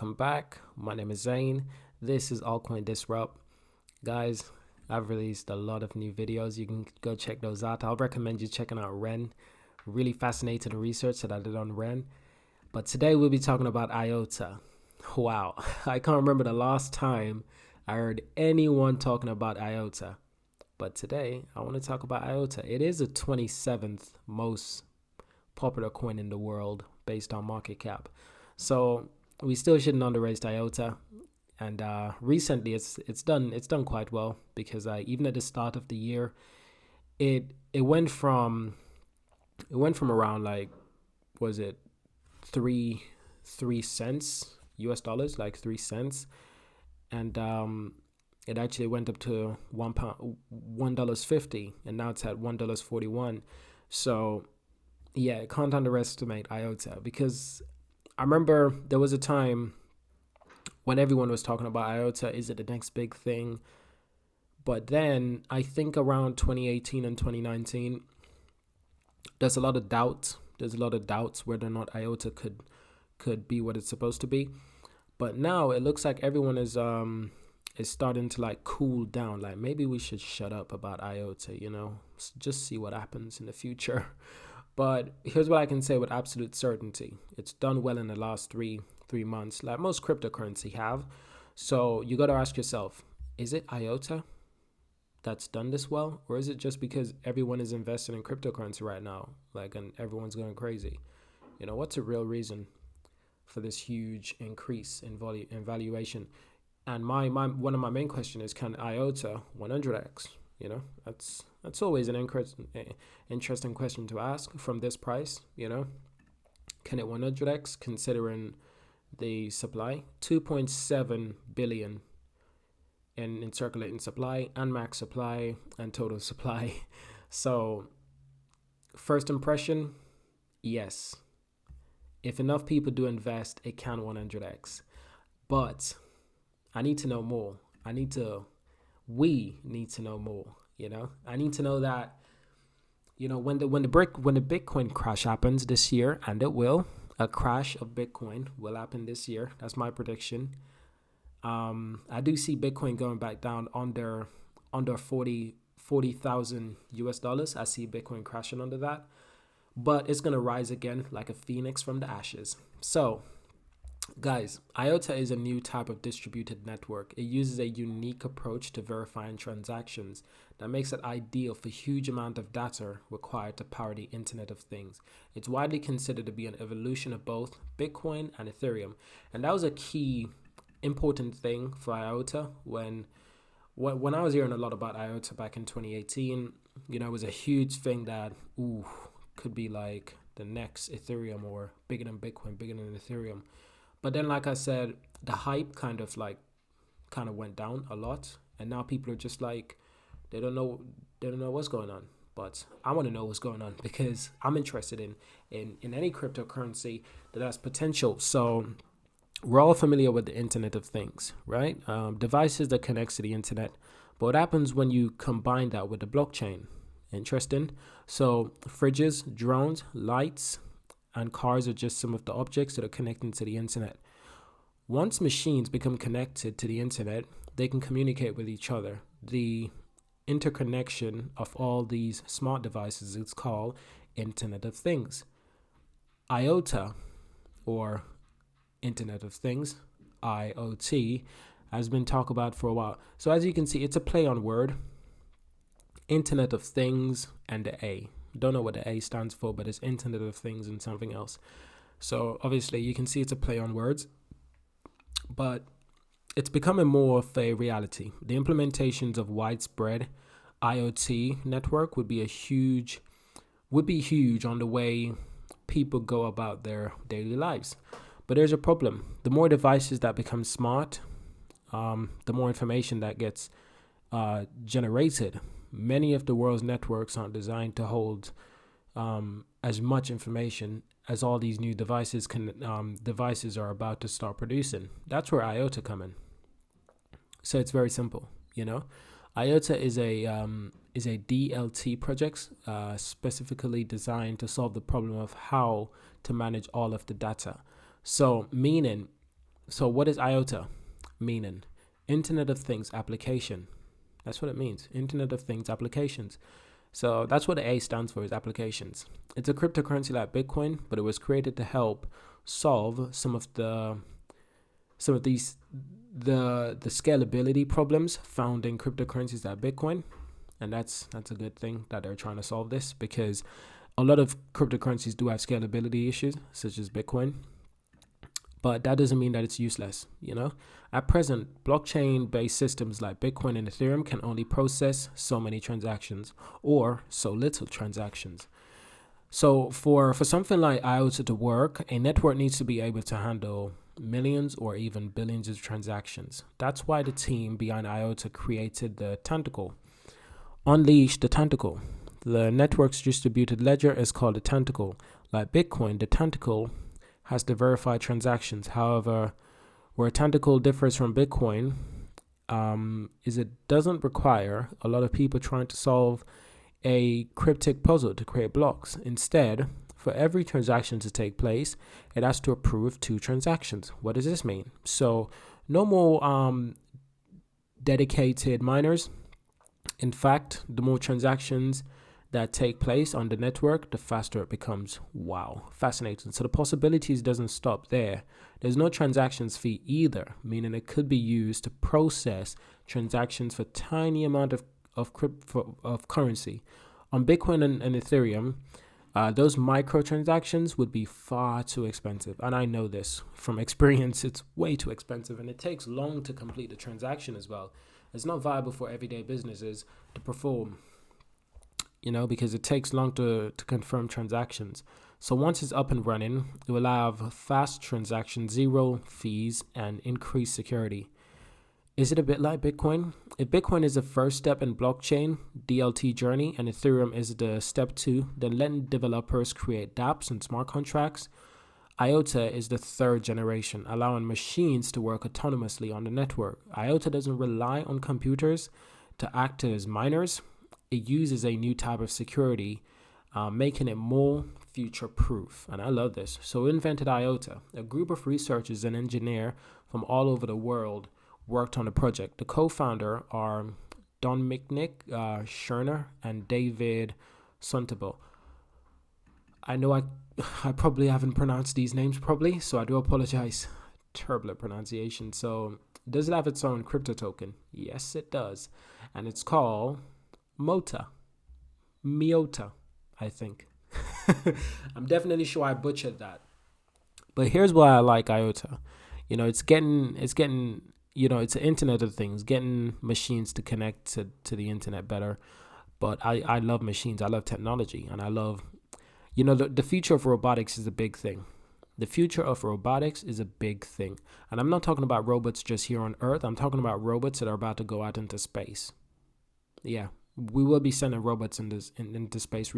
Welcome back. My name is Zane. This is Altcoin Disrupt. Guys, I've released a lot of new videos. You can go check those out. I'll recommend you checking out Ren. Really fascinating research that I did on Ren. But today we'll be talking about IOTA. Wow, I can't remember the last time I heard anyone talking about IOTA. But today I want to talk about IOTA. It is the 27th most popular coin in the world based on market cap. So we still shouldn't underrate IOTA. And recently it's done quite well because even at the start of the year, it went from around like, was it three cents US dollars, like 3 cents, and it actually went up to $1.50, and now it's at $1.41. So yeah, can't underestimate IOTA, because I remember there was a time when everyone was talking about IOTA. Is it the next big thing? But then I think around 2018 and 2019, there's a lot of doubt. There's a lot of doubts whether or not IOTA could be what it's supposed to be. But now it looks like everyone is starting to like cool down. Like, maybe we should shut up about IOTA, just see what happens in the future. But here's what I can say with absolute certainty. It's done well in the last three months, like most cryptocurrency have. So you got to ask yourself, is it IOTA that's done this well? Or is it just because everyone is investing in cryptocurrency right now, like, and everyone's going crazy? What's the real reason for this huge increase in valuation? And my one of my main question is, can IOTA 100x? That's always an interesting question to ask from this price. Can it 100x considering the supply? 2.7 billion in circulating supply and max supply and total supply. So first impression, yes. If enough people do invest, it can 100x. But I need to know more. We need to know more. I need to know that, when the Bitcoin crash happens this year, and it will, a crash of Bitcoin will happen this year. That's my prediction. I do see Bitcoin going back down under 40,000 US dollars. I see Bitcoin crashing under that, but it's going to rise again like a phoenix from the ashes. So guys, IOTA is a new type of distributed network. It uses a unique approach to verifying transactions that makes it ideal for huge amount of data required to power the Internet of Things. It's widely considered to be an evolution of both Bitcoin and Ethereum. And that was a key important thing for IOTA. When I was hearing a lot about IOTA back in 2018, it was a huge thing that could be like the next Ethereum, or bigger than Bitcoin, bigger than Ethereum. But then, like I said, the hype kind of went down a lot, and now people are just like, they don't know what's going on. But I want to know what's going on, because I'm interested in any cryptocurrency that has potential. So we're all familiar with the Internet of Things, right? Devices that connects to the internet. But what happens when you combine that with the blockchain? Interesting. So fridges, drones, lights, and cars are just some of the objects that are connecting to the internet. Once machines become connected to the internet, they can communicate with each other. The interconnection of all these smart devices is called Internet of Things. IOTA, or Internet of Things, IoT, has been talked about for a while. So as you can see, it's a play on word. Internet of Things and the A. Don't know what the A stands for, but it's Internet of Things and something else. So obviously you can see it's a play on words, but it's becoming more of a reality. The implementations of widespread IoT network would be huge on the way people go about their daily lives. But there's a problem. The more devices that become smart, the more information that gets generated. Many of the world's networks aren't designed to hold as much information as all these new devices are about to start producing. That's where IOTA come in. So it's very simple. IOTA is a DLT project specifically designed to solve the problem of how to manage all of the data. So meaning So what is IOTA meaning? Internet of Things application. That's what it means. Internet of Things applications. So that's what the A stands for, is applications. It's a cryptocurrency like Bitcoin, but it was created to help solve some of these the scalability problems found in cryptocurrencies like Bitcoin. And that's a good thing that they're trying to solve this, because a lot of cryptocurrencies do have scalability issues, such as Bitcoin. But that doesn't mean that it's useless, you know? At present, blockchain-based systems like Bitcoin and Ethereum can only process so many transactions, or so little transactions. So for something like IOTA to work, a network needs to be able to handle millions or even billions of transactions. That's why the team behind IOTA created the Tentacle. Unleash the Tentacle. The network's distributed ledger is called a Tentacle. Like Bitcoin, the Tentacle has the verified transactions. However, where Tentacle differs from Bitcoin is it doesn't require a lot of people trying to solve a cryptic puzzle to create blocks. Instead, for every transaction to take place, it has to approve 2 transactions. What does this mean? So no more dedicated miners. In fact, the more transactions that take place on the network, the faster it becomes. Wow, fascinating. So the possibilities doesn't stop there. There's no transactions fee either, meaning it could be used to process transactions for tiny amount of currency. On Bitcoin and Ethereum, those microtransactions would be far too expensive. And I know this from experience. It's way too expensive, and it takes long to complete the transaction as well. It's not viable for everyday businesses to perform, you know, because it takes long to confirm transactions. So once it's up and running, it will have fast transactions, 0 fees, and increased security. Is it a bit like Bitcoin? If Bitcoin is the first step in blockchain DLT journey and Ethereum is the step 2, then letting developers create dApps and smart contracts, IOTA is the 3rd generation, allowing machines to work autonomously on the network. IOTA doesn't rely on computers to act as miners. It uses a new type of security, making it more future-proof. And I love this. So who invented IOTA? A group of researchers and engineers from all over the world worked on the project. The co-founder are Don Micknick, Scherner, and David Suntable. I know I probably haven't pronounced these names properly, so I do apologize. Terrible pronunciation. So does it have its own crypto token? Yes, it does. And it's called MOTA, I think. I'm definitely sure I butchered that. But here's why I like IOTA. You know, it's getting, you know, it's the Internet of Things, getting machines to connect to the internet better. But I love machines. I love technology. And I love, you know, the future of robotics is a big thing. The future of robotics is a big thing. And I'm not talking about robots just here on Earth. I'm talking about robots that are about to go out into space. Yeah, we will be sending robots into space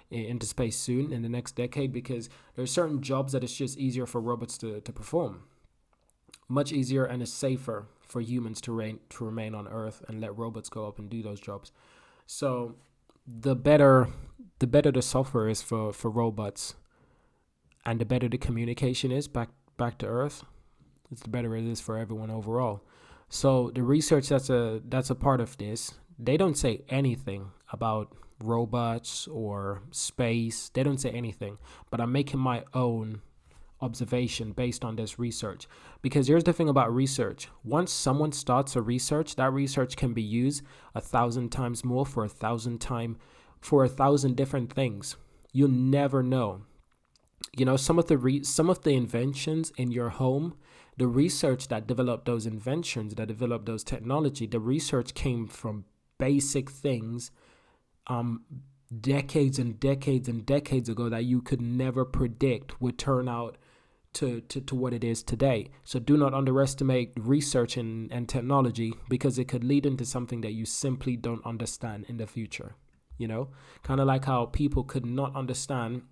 into space soon in the next decade, because there's certain jobs that it's just easier for robots to perform. Much easier, and it's safer for humans to remain on Earth and let robots go up and do those jobs. So the better the software is for robots, and the better the communication is back to Earth, it's the better it is for everyone overall. So the research that's a part of this, they don't say anything about robots or space. They don't say anything, but I'm making my own observation based on this research. Because here's the thing about research. Once someone starts a research, that research can be used 1,000 times more for 1,000 different things. You'll never know. You know, some of the inventions in your home, the research that developed those inventions, that developed those technology, the research came from basic things decades and decades and decades ago that you could never predict would turn out to what it is today. So do not underestimate research and technology, because it could lead into something that you simply don't understand in the future. You know, kind of like how people could not understand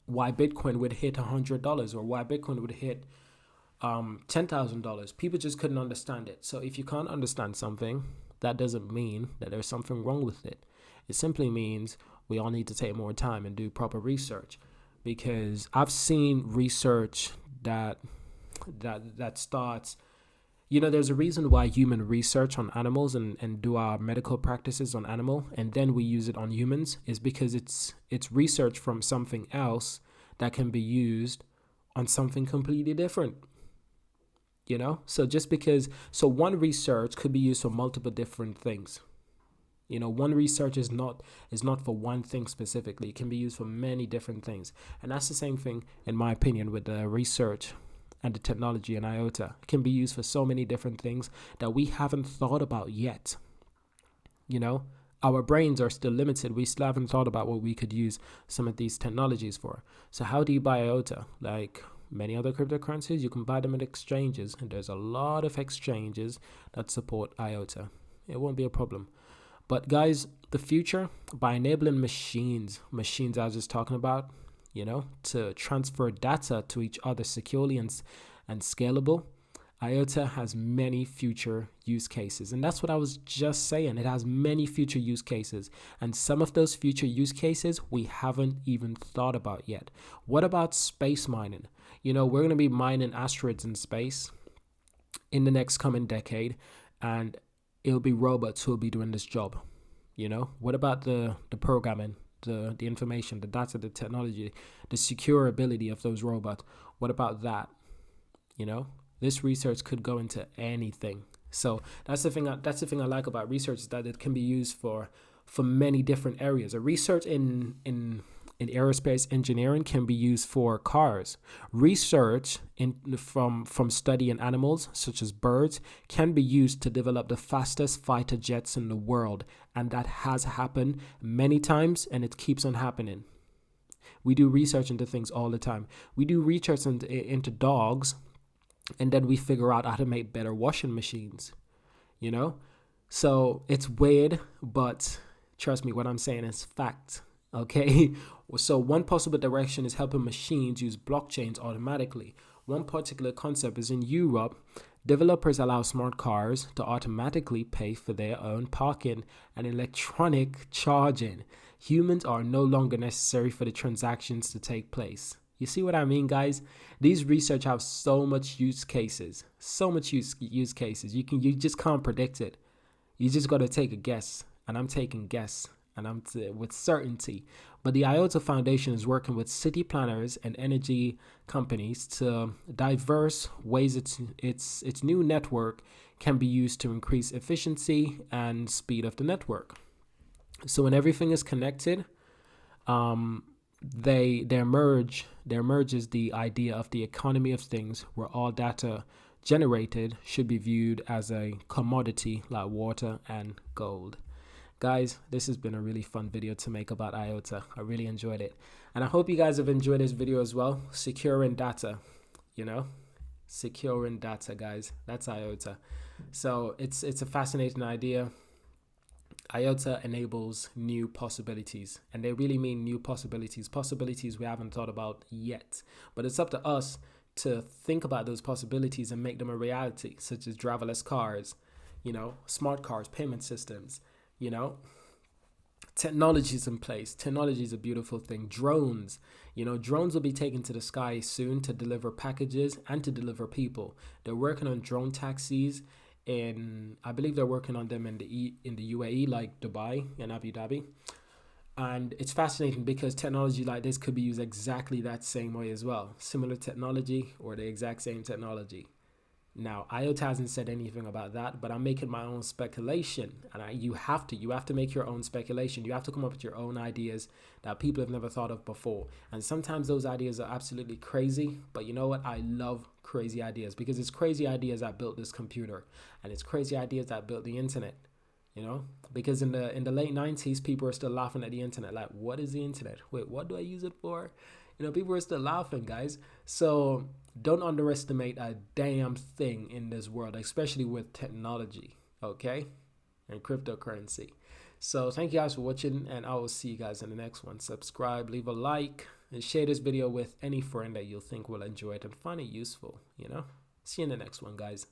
why Bitcoin would hit $100 or why Bitcoin would hit $10,000. People just couldn't understand it. So if you can't understand something, that doesn't mean that there's something wrong with it. It simply means we all need to take more time and do proper research. Because I've seen research that that starts. There's a reason why human research on animals and do our medical practices on animal, and then we use it on humans, is because it's research from something else that can be used on something completely different. So one research could be used for multiple different things. One research is not for one thing specifically. It can be used for many different things. And that's the same thing, in my opinion, with the research and the technology in IOTA. It can be used for so many different things that we haven't thought about yet. Our brains are still limited. We still haven't thought about what we could use some of these technologies for. So how do you buy IOTA? Like many other cryptocurrencies, you can buy them at exchanges. And there's a lot of exchanges that support IOTA. It won't be a problem. But guys, the future, by enabling machines I was just talking about, to transfer data to each other securely and scalable, IOTA has many future use cases. And that's what I was just saying. It has many future use cases. And some of those future use cases we haven't even thought about yet. What about space mining? We're going to be mining asteroids in space in the next coming decade. And it'll be robots who will be doing this job. What about the programming, the information, the data, the technology, the secure ability of those robots? What about that? This research could go into anything. So that's the thing I like about research, is that it can be used for many different areas. A research in aerospace engineering can be used for cars. Research from studying animals, such as birds, can be used to develop the fastest fighter jets in the world. And that has happened many times, and it keeps on happening. We do research into things all the time. We do research into dogs, and then we figure out how to make better washing machines. So it's weird, but trust me, what I'm saying is fact. Okay, so one possible direction is helping machines use blockchains automatically. One particular concept is in Europe, developers allow smart cars to automatically pay for their own parking and electronic charging. Humans are no longer necessary for the transactions to take place. You see what I mean, guys? These research have so much use cases, use cases. You just can't predict it. You just got to take a guess, and I'm taking guess. And I'm with certainty. But the IOTA Foundation is working with city planners and energy companies to diverse ways its new network can be used to increase efficiency and speed of the network. So when everything is connected, there emerges the idea of the economy of things, where all data generated should be viewed as a commodity like water and gold. Guys, this has been a really fun video to make about IOTA. I really enjoyed it. And I hope you guys have enjoyed this video as well. Securing data, securing data, guys. That's IOTA. So it's a fascinating idea. IOTA enables new possibilities, and they really mean new possibilities we haven't thought about yet. But it's up to us to think about those possibilities and make them a reality, such as driverless cars, smart cars, payment systems. Technology's in place. Technology is a beautiful thing. Drones, drones will be taken to the sky soon to deliver packages and to deliver people. They're working on drone taxis, and I believe they're working on them in the UAE, like Dubai and Abu Dhabi. And it's fascinating because technology like this could be used exactly that same way as well. Similar technology or the exact same technology. Now, IOTA hasn't said anything about that, but I'm making my own speculation. And you have to make your own speculation. You have to come up with your own ideas that people have never thought of before. And sometimes those ideas are absolutely crazy, but you know what? I love crazy ideas, because it's crazy ideas that built this computer, and it's crazy ideas that built the internet. Because in the late 90s, people are still laughing at the internet. Like, what is the internet? Wait, what do I use it for? People are still laughing, guys. So don't underestimate a damn thing in this world, especially with technology, okay? And cryptocurrency. So thank you guys for watching, and I will see you guys in the next one. Subscribe, leave a like, and share this video with any friend that you'll think will enjoy it and find it useful, See you in the next one, guys.